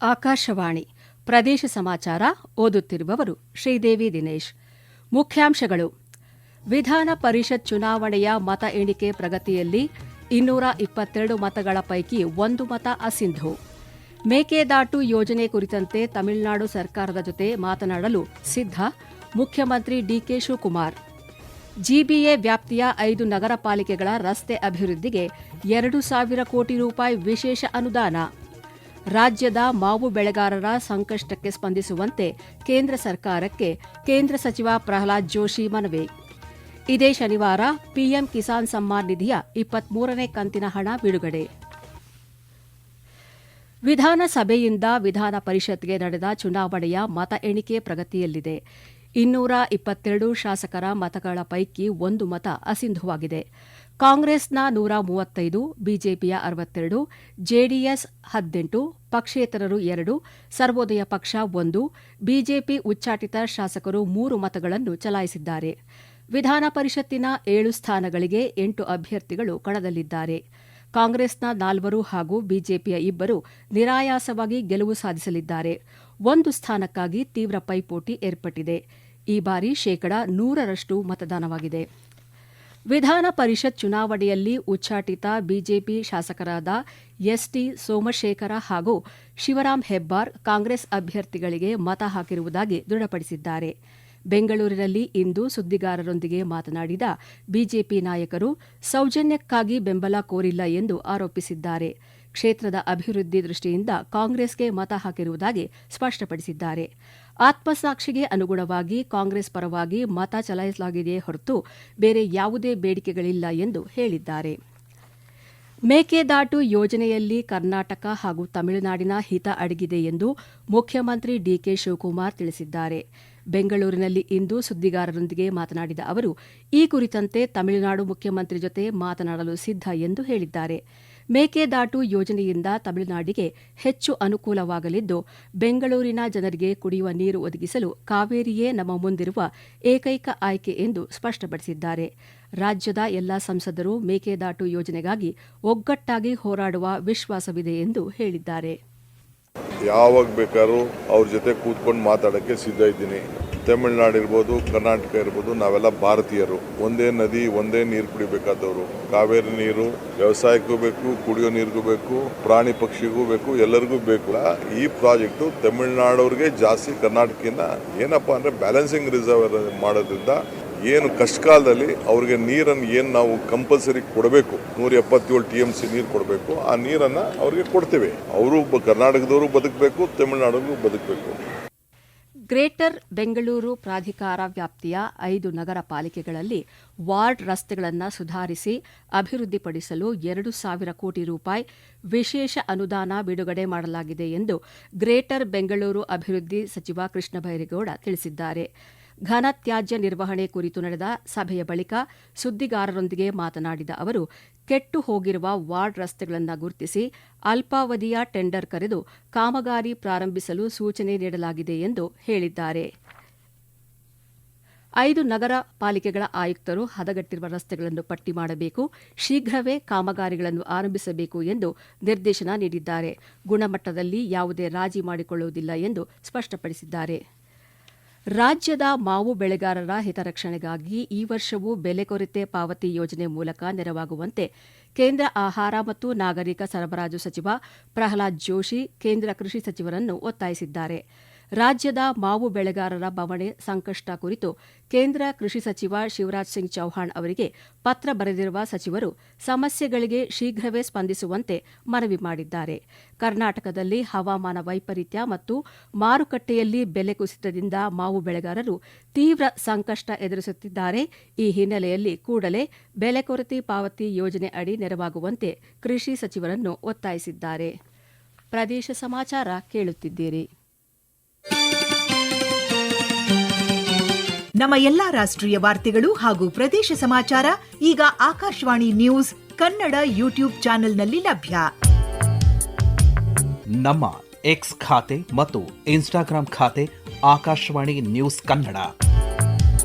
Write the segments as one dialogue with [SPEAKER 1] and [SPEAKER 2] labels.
[SPEAKER 1] ಆಕಾಶವಾಣಿ ಪ್ರದೇಶ ಸಮಾಚಾರ ಓದುತ್ತಿರುವವರು ಶ್ರೀದೇವಿ ದಿನೇಶ್. ಮುಖ್ಯಾಂಶಗಳು: ವಿಧಾನ ಪರಿಷತ್ ಚುನಾವಣೆಯ ಮತ ಎಣಿಕೆ ಪ್ರಗತಿಯಲ್ಲಿ 222 ಮತಗಳ ಪೈಕಿ 1 ಮತ ಅಸಿಂಧು. ಮೇಕೆದಾಟು ಯೋಜನೆ ಕುರಿತಂತೆ ತಮಿಳುನಾಡು ಸರ್ಕಾರದ ಜೊತೆ ಮಾತನಾಡಲು ಸಿದ್ಧ ಮುಖ್ಯಮಂತ್ರಿ ಡಿಕೆ ಶಿವಕುಮಾರ್. ಜಿಬಿಎ ವ್ಯಾಪ್ತಿಯ 5 ನಗರ ಪಾಲಿಕೆಗಳ ರಸ್ತೆ ಅಭಿವೃದ್ಧಿಗೆ 2,000 ಕೋಟಿ ರೂಪಾಯಿ ವಿಶೇಷ ಅನುದಾನ. ರಾಜ್ಯದ ಮಾವು ಬೆಳೆಗಾರರ ಸಂಕಷ್ಟಕ್ಕೆ ಸ್ಪಂದಿಸುವಂತೆ ಕೇಂದ್ರ ಸರ್ಕಾರಕ್ಕೆ ಕೇಂದ್ರ ಸಚಿವ ಪ್ರಹ್ಲಾದ್ ಜೋಶಿ ಮನವಿ. ಇದೇ ಶನಿವಾರ ಪಿಎಂ ಕಿಸಾನ್ ಸಮ್ಮಾನ್ ನಿಧಿಯ 23ನೇ ಕಂತಿನ ಹಣ ಬಿಡುಗಡೆ. ವಿಧಾನಸಭೆಯಿಂದ ವಿಧಾನ ಪರಿಷತ್ಗೆ ನಡೆದ ಚುನಾವಣೆಯ ಮತ ಎಣಿಕೆ ಪ್ರಗತಿಯಲ್ಲಿದೆ. 222 ಶಾಸಕರ ಮತಗಳ ಪೈಕಿ 1 ಮತ ಅಸಿಂಧುವಾಗಿದೆ. ಕಾಂಗ್ರೆಸ್ನ 135, ಬಿಜೆಪಿಯ 62, ಜೆಡಿಎಸ್ 18, ಪಕ್ಷೇತರರು 2, ಸರ್ವೋದಯ ಪಕ್ಷ 1, ಬಿಜೆಪಿ ಉಚ್ಚಾಟಿತ ಶಾಸಕರು 3 ಮತಗಳನ್ನು ಚಲಾಯಿಸಿದ್ದಾರೆ. ವಿಧಾನ ಪರಿಷತ್ತಿನ 7 ಸ್ಥಾನಗಳಿಗೆ 8 ಅಭ್ಯರ್ಥಿಗಳು ಕಣದಲ್ಲಿದ್ದಾರೆ. ಕಾಂಗ್ರೆಸ್ನ 4 ಹಾಗೂ ಬಿಜೆಪಿಯ 2 ನಿರಾಯಾಸವಾಗಿ ಗೆಲುವು ಸಾಧಿಸಲಿದ್ದಾರೆ. 1 ಸ್ಥಾನಕ್ಕಾಗಿ ತೀವ್ರ ಪೈಪೋಟಿ ಏರ್ಪಟ್ಟಿದೆ. ಈ ಬಾರಿ 100% ಮತದಾನವಾಗಿದೆ. ವಿಧಾನ ಪರಿಷತ್ ಚುನಾವಣೆಯಲ್ಲಿ ಉಚ್ಚಾಟಿತ ಬಿಜೆಪಿ ಶಾಸಕರಾದ ಎಸ್ಟಿ ಸೋಮಶೇಖರ ಹಾಗೂ ಶಿವರಾಂ ಹೆಬ್ಬಾರ್ ಕಾಂಗ್ರೆಸ್ ಅಭ್ಯರ್ಥಿಗಳಿಗೆ ಮತ ಹಾಕಿರುವುದಾಗಿ ದೃಢಪಡಿಸಿದ್ದಾರೆ. ಬೆಂಗಳೂರಿನಲ್ಲಿ ಇಂದು ಸುದ್ದಿಗಾರರೊಂದಿಗೆ ಮಾತನಾಡಿದ ಬಿಜೆಪಿ ನಾಯಕರು ಸೌಜನ್ಯಕ್ಕಾಗಿ ಬೆಂಬಲ ಕೋರಿಲ್ಲ ಎಂದು ಆರೋಪಿಸಿದ್ದಾರೆ. ಕ್ಷೇತ್ರದ ಅಭಿವೃದ್ಧಿ ದೃಷ್ಟಿಯಿಂದ ಕಾಂಗ್ರೆಸ್ಗೆ ಮತ ಹಾಕಿರುವುದಾಗಿ ಸ್ಪಷ್ಟಪಡಿಸಿದ್ದಾರೆ. ಆತ್ಮಸಾಕ್ಷಿಗೆ ಅನುಗುಣವಾಗಿ ಕಾಂಗ್ರೆಸ್ ಪರವಾಗಿ ಮತ ಚಲಾಯಿಸಲಾಗಿದೆಯೇ ಹೊರತು ಬೇರೆ ಯಾವುದೇ ಬೇಡಿಕೆಗಳಿಲ್ಲ ಎಂದು ಹೇಳಿದ್ದಾರೆ. ಮೇಕೆದಾಟು ಯೋಜನೆಯಲ್ಲಿ ಕರ್ನಾಟಕ ಹಾಗೂ ತಮಿಳುನಾಡಿನ ಹಿತ ಅಡಗಿದೆ ಎಂದು ಮುಖ್ಯಮಂತ್ರಿ ಡಿಕೆ ಶಿವಕುಮಾರ್ ತಿಳಿಸಿದ್ದಾರೆ. ಬೆಂಗಳೂರಿನಲ್ಲಿ ಇಂದು ಸುದ್ದಿಗಾರರೊಂದಿಗೆ ಮಾತನಾಡಿದ ಅವರು, ಈ ಕುರಿತಂತೆ ತಮಿಳುನಾಡು ಮುಖ್ಯಮಂತ್ರಿ ಜೊತೆ ಮಾತನಾಡಲು ಸಿದ್ಧ ಎಂದು ಹೇಳಿದ್ದಾರೆ. ಮೇಕೆದಾಟು ಯೋಜನೆಯಿಂದ ತಮಿಳುನಾಡಿಗೆ ಹೆಚ್ಚು ಅನುಕೂಲವಾಗಲಿದ್ದು, ಬೆಂಗಳೂರಿನ ಜನರಿಗೆ ಕುಡಿಯುವ ನೀರು ಒದಗಿಸಲು ಕಾವೇರಿಯೇ ನಮ್ಮ ಮುಂದಿರುವ ಏಕೈಕ ಆಯ್ಕೆ ಎಂದು ಸ್ಪಷ್ಟಪಡಿಸಿದ್ದಾರೆ. ರಾಜ್ಯದ ಎಲ್ಲಾ ಸಂಸದರು ಮೇಕೆದಾಟು ಯೋಜನೆಗಾಗಿ ಒಗ್ಗಟ್ಟಾಗಿ ಹೋರಾಡುವ ವಿಶ್ವಾಸವಿದೆ ಎಂದು ಹೇಳಿದ್ದಾರೆ.
[SPEAKER 2] ಯಾವಾಗ ಬೇಕಾದ್ರೂ ಅವ್ರ ಜೊತೆ ಕೂತ್ಕೊಂಡು ಮಾತಾಡೋಕ್ಕೆ ಸಿದ್ಧ ಇದ್ದೀನಿ. ತಮಿಳುನಾಡು ಇರ್ಬೋದು, ಕರ್ನಾಟಕ ಇರ್ಬೋದು, ನಾವೆಲ್ಲ ಭಾರತೀಯರು. ಒಂದೇ ನದಿ, ಒಂದೇ ನೀರು ಕುಡಿಬೇಕಾದವರು. ಕಾವೇರಿ ನೀರು ವ್ಯವಸಾಯಕ್ಕೂ ಬೇಕು, ಕುಡಿಯೋ ನೀರಿಗೂ ಬೇಕು, ಪ್ರಾಣಿ ಪಕ್ಷಿಗೂ ಬೇಕು, ಎಲ್ಲರಿಗೂ ಬೇಕು. ಈ ಪ್ರಾಜೆಕ್ಟು ತಮಿಳುನಾಡವ್ರಿಗೆ ಜಾಸ್ತಿ, ಕರ್ನಾಟಕದಿಂದ ಏನಪ್ಪಾ ಅಂದ್ರೆ ಬ್ಯಾಲೆನ್ಸಿಂಗ್ ರಿಸರ್ವ್ ಮಾಡೋದ್ರಿಂದ ಏನು ಕಷ್ಟಕಾಲದಲ್ಲಿ ಅವ್ರಿಗೆ ನೀರನ್ನು ಏನು ನಾವು ಕಂಪಲ್ಸರಿ ಕೊಡಬೇಕು, 177 TMC ನೀರು ಕೊಡಬೇಕು, ಆ ನೀರನ್ನು ಅವ್ರಿಗೆ ಕೊಡ್ತೇವೆ. ಅವರು ಕರ್ನಾಟಕದವರು ಬದುಕಬೇಕು, ತಮಿಳುನಾಡಿಗೂ ಬದುಕಬೇಕು.
[SPEAKER 1] ಗ್ರೇಟರ್ ಬೆಂಗಳೂರು ಪ್ರಾಧಿಕಾರ ವ್ಯಾಪ್ತಿಯ 5 ನಗರ ಪಾಲಿಕೆಗಳಲ್ಲಿ ವಾರ್ಡ್ ರಸ್ತೆಗಳನ್ನು ಸುಧಾರಿಸಿ ಅಭಿವೃದ್ಧಿಪಡಿಸಲು 2,000 ಕೋಟಿ ರೂಪಾಯಿ ವಿಶೇಷ ಅನುದಾನ ಬಿಡುಗಡೆ ಮಾಡಲಾಗಿದೆ ಎಂದು ಗ್ರೇಟರ್ ಬೆಂಗಳೂರು ಅಭಿವೃದ್ಧಿ ಸಚಿವ ಕೃಷ್ಣ ಬೈರೇಗೌಡ ತಿಳಿಸಿದ್ದಾರೆ. ಘನ ತ್ಯಾಜ್ಯ ನಿರ್ವಹಣೆ ಕುರಿತು ನಡೆದ ಸಭೆಯ ಬಳಿಕ ಸುದ್ದಿಗಾರರೊಂದಿಗೆ ಮಾತನಾಡಿದ ಅವರು, ಕೆಟ್ಟು ಹೋಗಿರುವ ವಾರ್ಡ್ ರಸ್ತೆಗಳನ್ನು ಗುರುತಿಸಿ ಅಲ್ಪಾವಧಿಯ ಟೆಂಡರ್ ಕರೆದು ಕಾಮಗಾರಿ ಪ್ರಾರಂಭಿಸಲು ಸೂಚನೆ ನೀಡಲಾಗಿದೆ ಎಂದು ಹೇಳಿದ್ದಾರೆ. 5 ನಗರ ಪಾಲಿಕೆಗಳ ಆಯುಕ್ತರು ಹದಗೆಟ್ಟಿರುವ ರಸ್ತೆಗಳನ್ನು ಪಟ್ಟಿ ಮಾಡಬೇಕು, ಶೀಘ್ರವೇ ಕಾಮಗಾರಿಗಳನ್ನು ಆರಂಭಿಸಬೇಕು ಎಂದು ನಿರ್ದೇಶನ ನೀಡಿದ್ದಾರೆ. ಗುಣಮಟ್ಟದಲ್ಲಿ ಯಾವುದೇ ರಾಜಿ ಮಾಡಿಕೊಳ್ಳುವುದಿಲ್ಲ ಎಂದು ಸ್ಪಷ್ಟಪಡಿಸಿದ್ದಾರೆ. ರಾಜ್ಯದ ಮಾವು ಬೆಳೆಗಾರರ ಹಿತರಕ್ಷಣೆಗಾಗಿ ಈ ವರ್ಷವೂ ಬೆಲೆ ಕೊರತೆ ಪಾವತಿ ಯೋಜನೆ ಮೂಲಕ ನೆರವಾಗುವಂತೆ ಕೇಂದ್ರ ಆಹಾರ ಮತ್ತು ನಾಗರಿಕ ಸರಬರಾಜು ಸಚಿವ ಪ್ರಹ್ಲಾದ್ ಜೋಶಿ ಕೇಂದ್ರ ಕೃಷಿ ಸಚಿವರನ್ನು ಒತ್ತಾಯಿಸಿದ್ದಾರೆ. ರಾಜ್ಯದ ಮಾವು ಬೆಳೆಗಾರರ ಬವಣೆ ಸಂಕಷ್ಟ ಕುರಿತು ಕೇಂದ್ರ ಕೃಷಿ ಸಚಿವ ಶಿವರಾಜ್ ಸಿಂಗ್ ಚೌಹಾಣ್ ಅವರಿಗೆ ಪತ್ರ ಬರೆದಿರುವ ಸಚಿವರು ಸಮಸ್ಯೆಗಳಿಗೆ ಶೀಘ್ರವೇ ಸ್ಪಂದಿಸುವಂತೆ ಮನವಿ ಮಾಡಿದ್ದಾರೆ. ಕರ್ನಾಟಕದಲ್ಲಿ ಹವಾಮಾನ ವೈಪರೀತ್ಯ ಮತ್ತು ಮಾರುಕಟ್ಟೆಯಲ್ಲಿ ಬೆಲೆ ಕುಸಿತದಿಂದ ಮಾವು ಬೆಳೆಗಾರರು ತೀವ್ರ ಸಂಕಷ್ಟ ಎದುರಿಸುತ್ತಿದ್ದಾರೆ. ಈ ಹಿನ್ನೆಲೆಯಲ್ಲಿ ಕೂಡಲೇ ಬೆಲೆ ಕೊರತೆ ಪಾವತಿ ಯೋಜನೆ ಅಡಿ ನೆರವಾಗುವಂತೆ ಕೃಷಿ ಸಚಿವರನ್ನು ಒತ್ತಾಯಿಸಿದ್ದಾರೆ. ಪ್ರದೇಶ ಸಮಾಚಾರ ಕೇಳುತ್ತಿದ್ದೀರಿ.
[SPEAKER 3] ನಮ್ಮ ಎಲ್ಲಾ ರಾಷ್ಟ್ರೀಯ ವಾರ್ತೆಗಳು ಹಾಗೂ ಪ್ರದೇಶ ಸಮಾಚಾರ ಈಗ ಆಕಾಶವಾಣಿ ನ್ಯೂಸ್ ಕನ್ನಡ ಯೂಟ್ಯೂಬ್ ಚಾನೆಲ್ನಲ್ಲಿ ಲಭ್ಯ.
[SPEAKER 4] ನಮ್ಮ ಎಕ್ಸ್ ಖಾತೆ ಮತ್ತು ಇನ್ಸ್ಟಾಗ್ರಾಂ ಖಾತೆ ಆಕಾಶವಾಣಿ ನ್ಯೂಸ್ ಕನ್ನಡ.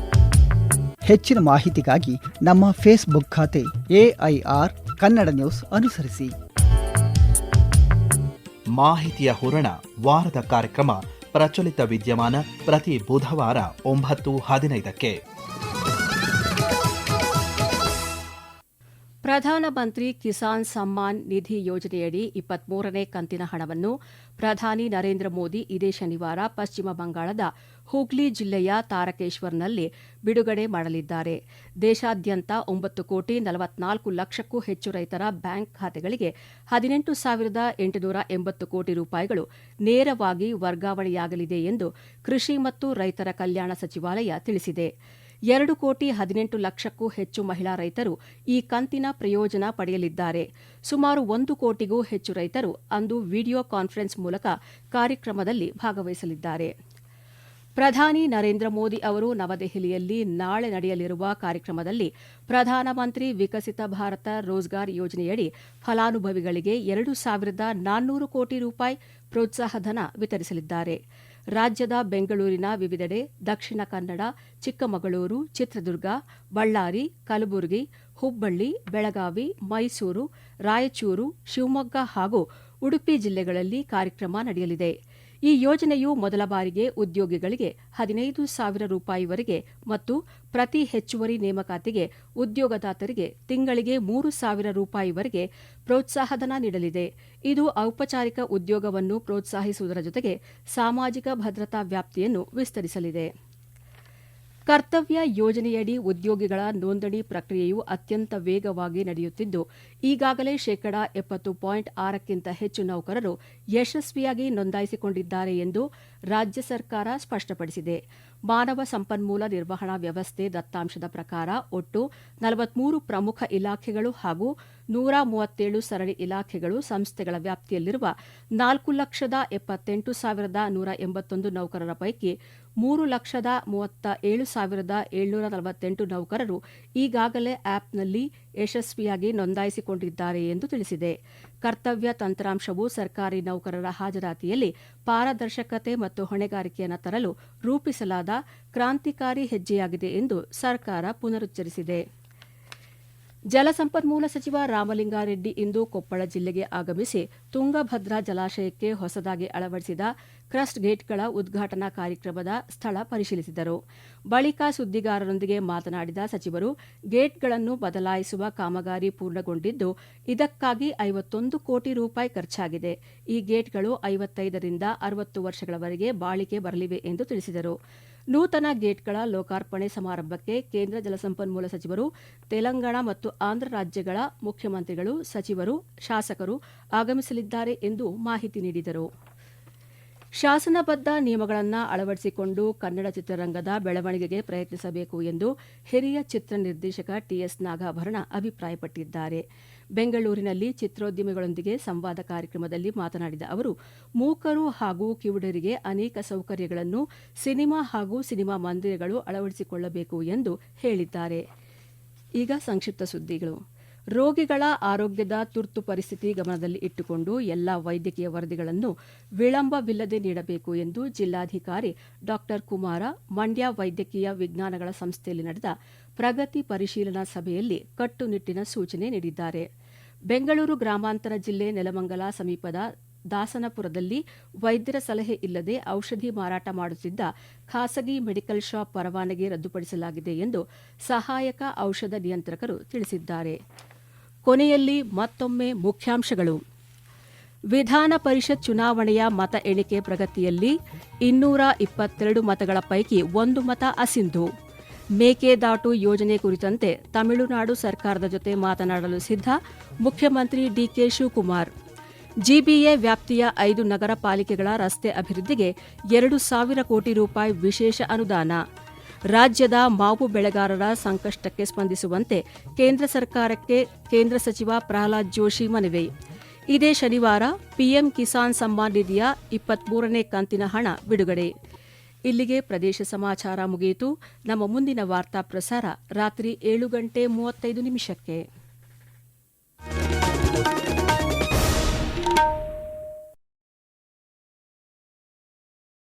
[SPEAKER 5] ಹೆಚ್ಚಿನ ಮಾಹಿತಿಗಾಗಿ ನಮ್ಮ ಫೇಸ್ಬುಕ್ ಖಾತೆ AIR ಕನ್ನಡ ನ್ಯೂಸ್ ಅನುಸರಿಸಿ.
[SPEAKER 4] ಮಾಹಿತಿಯ ಹೂರಣ ವಾರದ ಕಾರ್ಯಕ್ರಮ ಪ್ರಚಲಿತ ವಿದ್ಯಮಾನ ಪ್ರತಿ ಬುಧವಾರ 9:15ಕ್ಕೆ.
[SPEAKER 1] ಪ್ರಧಾನಮಂತ್ರಿ ಕಿಸಾನ್ ಸಮ್ಮಾನ್ ನಿಧಿ ಯೋಜನೆಯಡಿ 23ನೇ ಕಂತಿನ ಹಣವನ್ನು ಪ್ರಧಾನಿ ನರೇಂದ್ರ ಮೋದಿ ಇದೇ ಶನಿವಾರ ಪಶ್ಚಿಮ ಬಂಗಾಳದ ಹೂಗ್ಲಿ ಜಿಲ್ಲೆಯ ತಾರಕೇಶ್ವರ್ನಲ್ಲಿ ಬಿಡುಗಡೆ ಮಾಡಲಿದ್ದಾರೆ. ದೇಶಾದ್ಯಂತ 9,44 ಲಕ್ಷಕ್ಕೂ ಹೆಚ್ಚು ರೈತರ ಬ್ಯಾಂಕ್ ಖಾತೆಗಳಿಗೆ 18,880 ಕೋಟಿ ರೂಪಾಯಿಗಳು ನೇರವಾಗಿ ವರ್ಗಾವಣೆಯಾಗಲಿದೆ ಎಂದು ಕೃಷಿ ಮತ್ತು ರೈತರ ಕಲ್ಯಾಣ ಸಚಿವಾಲಯ ತಿಳಿಸಿದೆ. 2,18 ಲಕ್ಷಕ್ಕೂ ಹೆಚ್ಚು ಮಹಿಳಾ ರೈತರು ಈ ಕಂತಿನ ಪ್ರಯೋಜನ ಪಡೆಯಲಿದ್ದಾರೆ. ಸುಮಾರು 1 ಕೋಟಿಗೂ ಹೆಚ್ಚು ರೈತರು ಅಂದು ವಿಡಿಯೋ ಕಾನ್ಫರೆನ್ಸ್ ಮೂಲಕ ಕಾರ್ಯಕ್ರಮದಲ್ಲಿ ಭಾಗವಹಿಸಲಿದ್ದಾರೆ. ಪ್ರಧಾನಿ ನರೇಂದ್ರ ಮೋದಿ ಅವರು ನವದೆಹಲಿಯಲ್ಲಿ ನಾಳೆ ನಡೆಯಲಿರುವ ಕಾರ್ಯಕ್ರಮದಲ್ಲಿ ಪ್ರಧಾನಮಂತ್ರಿ ವಿಕಸಿತ ಭಾರತ ರೋಜ್ಗಾರ್ ಯೋಜನೆಯಡಿ ಫಲಾನುಭವಿಗಳಿಗೆ 2,400 ಕೋಟಿ ರೂಪಾಯಿ ಪ್ರೋತ್ಸಾಹಧನ ವಿತರಿಸಲಿದ್ದಾರೆ. ರಾಜ್ಯದ ಬೆಂಗಳೂರಿನ ವಿವಿಧೆಡೆ, ದಕ್ಷಿಣ ಕನ್ನಡ, ಚಿಕ್ಕಮಗಳೂರು, ಚಿತ್ರದುರ್ಗ, ಬಳ್ಳಾರಿ, ಕಲಬುರಗಿ, ಹುಬ್ಬಳ್ಳಿ, ಬೆಳಗಾವಿ, ಮೈಸೂರು, ರಾಯಚೂರು, ಶಿವಮೊಗ್ಗ ಹಾಗೂ ಉಡುಪಿ ಜಿಲ್ಲೆಗಳಲ್ಲಿ ಕಾರ್ಯಕ್ರಮ ನಡೆಯಲಿದೆ. ಈ ಯೋಜನೆಯು ಮೊದಲ ಬಾರಿಗೆ ಉದ್ಯೋಗಿಗಳಿಗೆ 15,000 ರೂಪಾಯಿವರೆಗೆ ಮತ್ತು ಪ್ರತಿ ಹೆಚ್ಚುವರಿ ನೇಮಕಾತಿಗೆ ಉದ್ಯೋಗದಾತರಿಗೆ ತಿಂಗಳಿಗೆ 3,000 ರೂಪಾಯಿವರೆಗೆ ಪ್ರೋತ್ಸಾಹಧನ ನೀಡಲಿದೆ. ಇದು ಔಪಚಾರಿಕ ಉದ್ಯೋಗವನ್ನು ಪ್ರೋತ್ಸಾಹಿಸುವುದರ ಜೊತೆಗೆ ಸಾಮಾಜಿಕ ಭದ್ರತಾ ವ್ಯಾಪ್ತಿಯನ್ನು ವಿಸ್ತರಿಸಲಿದೆ. ಕರ್ತವ್ಯ ಯೋಜನೆಯಡಿ ಉದ್ಯೋಗಿಗಳ ನೋಂದಣಿ ಪ್ರಕ್ರಿಯೆಯು ಅತ್ಯಂತ ವೇಗವಾಗಿ ನಡೆಯುತ್ತಿದ್ದು, ಈಗಾಗಲೇ 70.6ಕ್ಕಿಂತ ಹೆಚ್ಚು ನೌಕರರು ಯಶಸ್ವಿಯಾಗಿ ನೋಂದಾಯಿಸಿಕೊಂಡಿದ್ದಾರೆ ಎಂದು ರಾಜ್ಯ ಸರ್ಕಾರ ಸ್ಪಷ್ಟಪಡಿಸಿದೆ. ಮಾನವ ಸಂಪನ್ಮೂಲ ನಿರ್ವಹಣಾ ವ್ಯವಸ್ಥೆ ದತ್ತಾಂಶದ ಪ್ರಕಾರ ಒಟ್ಟು 43 ಪ್ರಮುಖ ಇಲಾಖೆಗಳು ಹಾಗೂ 137 ಸರಣಿ ಇಲಾಖೆಗಳು ಸಂಸ್ಥೆಗಳ ವ್ಯಾಪ್ತಿಯಲ್ಲಿರುವ 4,78,181 ನೌಕರರ ಪೈಕಿ 3,37,748 ನೌಕರರು ಈಗಾಗಲೇ ಆಪ್ನಲ್ಲಿ ಯಶಸ್ವಿಯಾಗಿ ನೋಂದಾಯಿಸಿಕೊಂಡಿದ್ದಾರೆ ಎಂದು ತಿಳಿಸಿದೆ. ಕರ್ತವ್ಯ ತಂತ್ರಾಂಶವು ಸರ್ಕಾರಿ ನೌಕರರ ಹಾಜರಾತಿಯಲ್ಲಿ ಪಾರದರ್ಶಕತೆ ಮತ್ತು ಹೊಣೆಗಾರಿಕೆಯನ್ನು ತರಲು ರೂಪಿಸಲಾದ ಕ್ರಾಂತಿಕಾರಿ ಹೆಜ್ಜೆಯಾಗಿದೆ ಎಂದು ಸರ್ಕಾರ ಪುನರುಚ್ಚರಿಸಿದೆ. ಜಲಸಂಪನ್ಮೂಲ ಸಚಿವ ರಾಮಲಿಂಗಾರೆಡ್ಡಿ ಇಂದು ಕೊಪ್ಪಳ ಜಿಲ್ಲೆಗೆ ಆಗಮಿಸಿ ತುಂಗಭದ್ರಾ ಜಲಾಶಯಕ್ಕೆ ಹೊಸದಾಗಿ ಅಳವಡಿಸಿದ ಕ್ರಸ್ಟ್ ಗೇಟ್ಗಳ ಉದ್ಘಾಟನಾ ಕಾರ್ಯಕ್ರಮದ ಸ್ಥಳ ಪರಿಶೀಲಿಸಿದರು. ಬಳಿಕ ಸುದ್ದಿಗಾರರೊಂದಿಗೆ ಮಾತನಾಡಿದ ಸಚಿವರು, ಗೇಟ್ಗಳನ್ನು ಬದಲಾಯಿಸುವ ಕಾಮಗಾರಿ ಪೂರ್ಣಗೊಂಡಿದ್ದು, ಇದಕ್ಕಾಗಿ 51 ಕೋಟಿ ರೂಪಾಯಿ ಖರ್ಚಾಗಿದೆ. ಈ ಗೇಟ್ಗಳು 55ರಿಂದ 60 ವರ್ಷಗಳವರೆಗೆ ಬಾಳಿಕೆ ಬರಲಿವೆ ಎಂದು ತಿಳಿಸಿದರು. ನೂತನ ಗೇಟ್ಗಳ ಲೋಕಾರ್ಪಣೆ ಸಮಾರಂಭಕ್ಕೆ ಕೇಂದ್ರ ಜಲಸಂಪನ್ಮೂಲ ಸಚಿವರು, ತೆಲಂಗಾಣ ಮತ್ತು ಆಂಧ್ರ ರಾಜ್ಯಗಳ ಮುಖ್ಯಮಂತ್ರಿಗಳು, ಸಚಿವರು, ಶಾಸಕರು ಆಗಮಿಸಲಿದ್ದಾರೆ ಎಂದು ಮಾಹಿತಿ ನೀಡಿದರು. ಶಾಸನಬದ್ಧ ನಿಯಮಗಳನ್ನು ಅಳವಡಿಸಿಕೊಂಡು ಕನ್ನಡ ಚಿತ್ರರಂಗದ ಬೆಳವಣಿಗೆಗೆ ಪ್ರಯತ್ನಿಸಬೇಕು ಎಂದು ಹಿರಿಯ ಚಿತ್ರ ನಿರ್ದೇಶಕ ಟಿಎಸ್ ನಾಗಾಭರಣ ಅಭಿಪ್ರಾಯಪಟ್ಟಿದ್ದಾರೆ. ಬೆಂಗಳೂರಿನಲ್ಲಿ ಚಿತ್ರೋದ್ಯಮಿಗಳೊಂದಿಗೆ ಸಂವಾದ ಕಾರ್ಯಕ್ರಮದಲ್ಲಿ ಮಾತನಾಡಿದ ಅವರು, ಮೂಕರು ಹಾಗೂ ಕಿವುಡರಿಗೆ ಅನೇಕ ಸೌಕರ್ಯಗಳನ್ನು ಸಿನಿಮಾ ಹಾಗೂ ಸಿನಿಮಾ ಮಂದಿರಗಳು ಅಳವಡಿಸಿಕೊಳ್ಳಬೇಕು ಎಂದು ಹೇಳಿದ್ದಾರೆ. ಈಗ ಸಂಕ್ಷಿಪ್ತ ಸುದ್ದಿಗಳು. ರೋಗಿಗಳ ಆರೋಗ್ಯದ ತುರ್ತು ಪರಿಸ್ಥಿತಿ ಗಮನದಲ್ಲಿ ಇಟ್ಟುಕೊಂಡು ಎಲ್ಲಾ ವೈದ್ಯಕೀಯ ವರದಿಗಳನ್ನು ವಿಳಂಬವಿಲ್ಲದೆ ನೀಡಬೇಕು ಎಂದು ಜಿಲ್ಲಾಧಿಕಾರಿ ಡಾ ಕುಮಾರ ಮಂಡ್ಯ ವೈದ್ಯಕೀಯ ವಿಜ್ಞಾನಗಳ ಸಂಸ್ಥೆಯಲ್ಲಿ ನಡೆದ ಪ್ರಗತಿ ಪರಿಶೀಲನಾ ಸಭೆಯಲ್ಲಿ ಕಟ್ಟುನಿಟ್ಟಿನ ಸೂಚನೆ ನೀಡಿದ್ದಾರೆ. ಬೆಂಗಳೂರು ಗ್ರಾಮಾಂತರ ಜಿಲ್ಲೆ ನೆಲಮಂಗಲ ಸಮೀಪದ ದಾಸನಪುರದಲ್ಲಿ ವೈದ್ಯರ ಸಲಹೆ ಇಲ್ಲದೆ ಔಷಧಿ ಮಾರಾಟ ಮಾಡುತ್ತಿದ್ದ ಖಾಸಗಿ ಮೆಡಿಕಲ್ ಶಾಪ್ ಪರವಾನಗಿ ರದ್ದುಪಡಿಸಲಾಗಿದೆ ಎಂದು ಸಹಾಯಕ ಔಷಧ ನಿಯಂತ್ರಕರು ತಿಳಿಸಿದ್ದಾರೆ. ಕೊನೆಯಲ್ಲಿ ಮತ್ತೊಮ್ಮೆ ಮುಖ್ಯಾಂಶಗಳು. ವಿಧಾನ ಪರಿಷತ್ ಚುನಾವಣೆಯ ಮತ ಎಣಿಕೆ ಪ್ರಗತಿಯಲ್ಲಿ 222 ಮತಗಳ ಪೈಕಿ 1 ಮತ ಅಸಿಂಧು. ಮೇಕೆದಾಟು ಯೋಜನೆ ಕುರಿತಂತೆ ತಮಿಳುನಾಡು ಸರ್ಕಾರದ ಜೊತೆ ಮಾತನಾಡಲು ಸಿದ್ಧ ಮುಖ್ಯಮಂತ್ರಿ ಡಿಕೆ ಶಿವಕುಮಾರ್. ಜಿಬಿಎ ವ್ಯಾಪ್ತಿಯ 5 ನಗರ ಪಾಲಿಕೆಗಳ ರಸ್ತೆ ಅಭಿವೃದ್ಧಿಗೆ 2,000 ಕೋಟಿ ರೂಪಾಯಿ ವಿಶೇಷ ಅನುದಾನ. ರಾಜ್ಯದ ಮಾವು ಬೆಳೆಗಾರರ ಸಂಕಷ್ಟಕ್ಕೆ ಸ್ಪಂದಿಸುವಂತೆ ಕೇಂದ್ರ ಸರ್ಕಾರಕ್ಕೆ ಕೇಂದ್ರ ಸಚಿವ ಪ್ರಹ್ಲಾದ್ ಜೋಶಿ ಮನವಿ. ಇದೇ ಶನಿವಾರ ಪಿಎಂ ಕಿಸಾನ್ ಸಮ್ಮಾನ್ ನಿಧಿಯ 23ನೇ ಕಂತಿನ ಹಣ ಬಿಡುಗಡೆ. ಇಲ್ಲಿಗೆ ಪ್ರದೇಶ ಸಮಾಚಾರ ಮುಗಿಯಿತು. ನಮ್ಮ ಮುಂದಿನ ವಾರ್ತಾ ಪ್ರಸಾರ ರಾತ್ರಿ 7:35